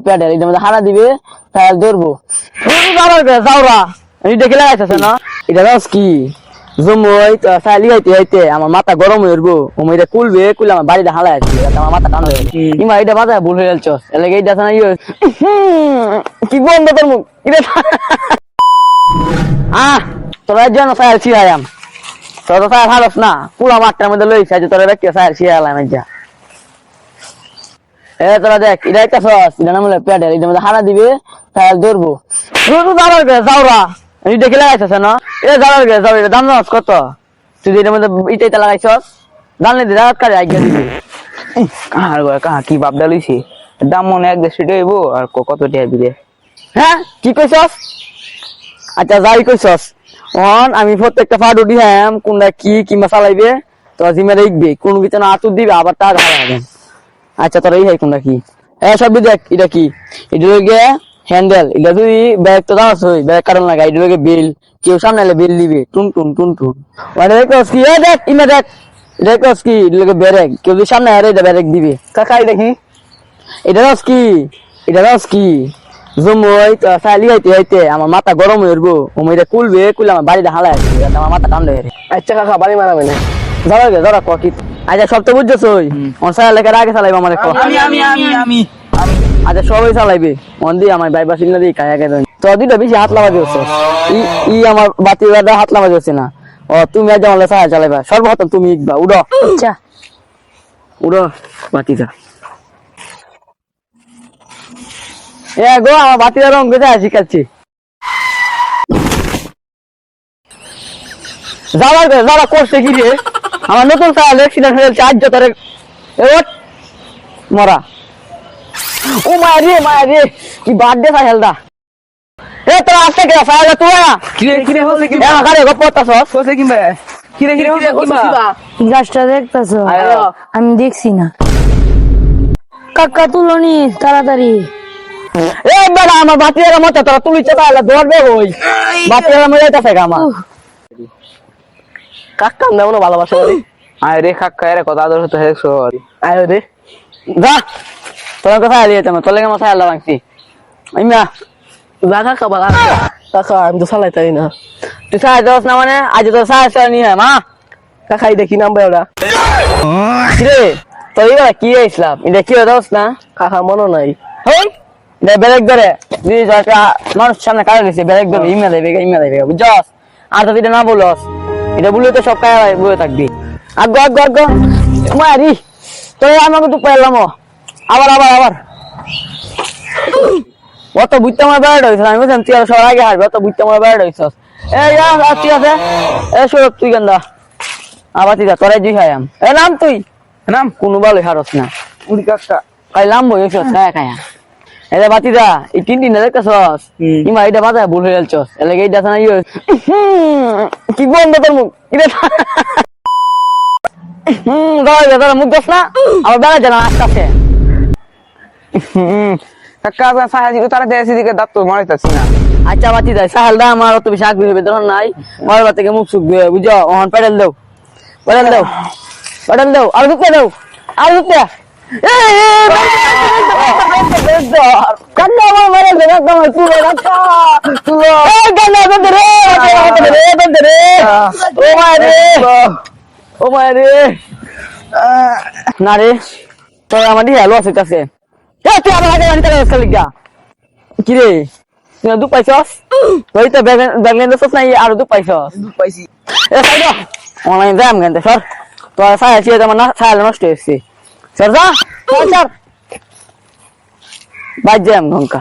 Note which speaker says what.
Speaker 1: pedal এটার মধ্যে হারা দিবে তাহলে ধরবো যাওরা দেখে লাগাইতেছে না এটা রস কি জমই তো চাইলি গাইতে গাইতে আমার মাথা গরম হয়ে উঠবো এটা কুলবে কুলে আমার বাড়িতে হালাই আছে আমার মাথা টান হয়ে কিংবা এটা বাজায় ভুল হয়ে যাচ্ছ এলাকা এইটা না কি বন্ধ তোর মুখ তোরা যেন সায়াল ছিয়াম তোর তো সায়াল হারস না পুরা মাঠটার মধ্যে লইছে তোরা ব্যক্তি সায়াল ছিয়ালাম যা তোরা দেখ এটা একটা সস এটা নাম হলো প্যাডেল এটার মধ্যে হারা দিবে তাহলে ধরবো যাওরা দেখে লাগাইতেছে না এটা যাওয়ার গে যাও এটা দাম জানাস কত তুই এটার মধ্যে ইটা লাগাইছস জানলে রাত কারে আজ্ঞা দিবি
Speaker 2: কাহার গো কাহা কি বাপডা লইছি দাম মনে 1.5 টাকা হইব আর কত টাকা দিবে
Speaker 1: হ্যাঁ কি কইছস আচ্ছা যাই কইছস আমি প্রত্যেকটা ফাড়ু দিহাম কোনটা কি মশলা লাইবে তো জিমে দেখবি কোন কিছু না আতুর দিবে আবার টাকা হারাবেন আচ্ছা তোর এই কোনটা কি সব দেখ এটা কি এটা লগে হ্যান্ডেল এটা তুই ব্যাগ তো দাস হই ব্যাগ কারণ লাগা এটা লগে বিল কেউ সামনে এলে বিল দিবে টুন টুন টুন টুন মানে দেখস কি দেখ ইমে দেখ দেখস কি এটা লগে ব্যাগ কেউ যদি সামনে আরে এটা ব্যাগ দিবে
Speaker 2: কাকা এটা কি
Speaker 1: এটা রস কি জমই তো চাইলি গাইতে গাইতে আমার মাথা গরম হয়ে উঠবো এটা কুলবে কুলে আমার বাড়িতে হালাই আছে আমার মাথা টান হয়ে
Speaker 2: আচ্ছা কাকা বাড়ি মারাবে না
Speaker 1: যারা কি আচ্ছা সব তো বুঝছস ওই সারা লেখার আগে চালাইবে আমার
Speaker 2: আমি
Speaker 1: আচ্ছা সবাই চালাইবে মন দিয়ে আমার ভাই বাসিন্দা দিয়ে খায় আগে তো দুইটা বেশি হাত লাগাতে হচ্ছে আমার বাতি হাত লাগাতে হচ্ছে না ও তুমি আজ আমার সাহা চালাইবা সর্বপ্রথম তুমি ইকবা উড়ো আচ্ছা উড়ো বাতিটা গো আমার বাতিটা রং কোথায় শিখাচ্ছি যারা করছে কি রে আমার নতুন সাল অ্যাক্সিডেন্ট হয়ে যাচ্ছে আজ তোরে মরা ও মায়া রে কি বার্থডে সাহেলদা তোরা আসছে কে সাহেলদা তুই
Speaker 2: কিরে হচ্ছে কি
Speaker 1: গাড়ি গপ্পতাছ
Speaker 2: হচ্ছে কি ভাই কিরে হচ্ছে কি
Speaker 3: গাছটা দেখতেছো আমি দেখছি না কাকা তুলনি তাড়াতাড়ি
Speaker 1: বেড়া আমার বাতিরা মতো তোরা তুলিছে তাহলে ধরবে ওই বাতিরা মরে যাইতেছে আমার
Speaker 2: কাকা আমরা মনে ভালোবাসা করি আয় রে কাকা এর কথা আদর হতে হেছো আয় রে
Speaker 1: যা তোরা কোথায় আলিয়ে তুমি তোর লেগে মশাই আল্লাহ ভাঙছি ইমা
Speaker 2: যা কাকা বালা কাকা আমি তো চালাই তাই না
Speaker 1: তুই সাহায্য দোস না মানে আজ তোর সাহায্য নিয়ে মা
Speaker 2: কাকাই দেখি নাম ওরা
Speaker 1: রে তোর এবার কি ইসলাম এটা কি দোস না
Speaker 2: কাকা মনে নাই
Speaker 1: হই ব্যারেক ধরে মানুষ সামনে কারো দিচ্ছে ব্যারেক ধরে ইমা দেবে বুঝছস আর তো এটা না বলস এটা বললে তো সব কাজ বলে থাকবি আগ্গো মারি তোর আমাকে তো পাইলাম আবার অত বুঝতে আমার বেড়াটা হয়েছিল আমি বলছিলাম তুই সবার আগে হারবি অত বুঝতে আমার বেড়াটা হয়েছিস ঠিক আছে সৌরভ তুই গেন্দা আবার তুই তোরাই দুই খাইয়াম নাম তুই
Speaker 2: নাম
Speaker 1: কোনো ভালো হারস না
Speaker 2: উড়ি কাকা
Speaker 1: খাইলাম বইছ খায়া এটা বাতিদা এই 3 দিন দেখতেছস কিংবা এটা বাজায় ভুল হয়ে যাচ্ছস এলাকা এইটা না কি বন্ধ তোর মুখ দাদা মুখ দোস না আমার বেড়া জানা আসতেছে
Speaker 2: কাকা আপনার সাহায্য তারা দেশি দিকে দাঁত তো মারাইতেছি না
Speaker 1: আচ্ছা বাতিদা সাহালদা আমার অত বেশি আগ্রহ হবে ধর নাই মরার থেকে মুখ সুখ বুঝো ওহন প্যাডেল দাও আর দুধ দাও না রে তোর আমার হেলো আছে কাছে কিরে তুই দুধ পাইছস তুই তো ব্যাগলেন নাই আর দুধ পাইছস
Speaker 2: পাইছি
Speaker 1: অনলাইন যাম কেন সর তোর সায়া ছিল আমার না সায়া নষ্ট হয়েছে সর যা বাদ যাম ঘন্টা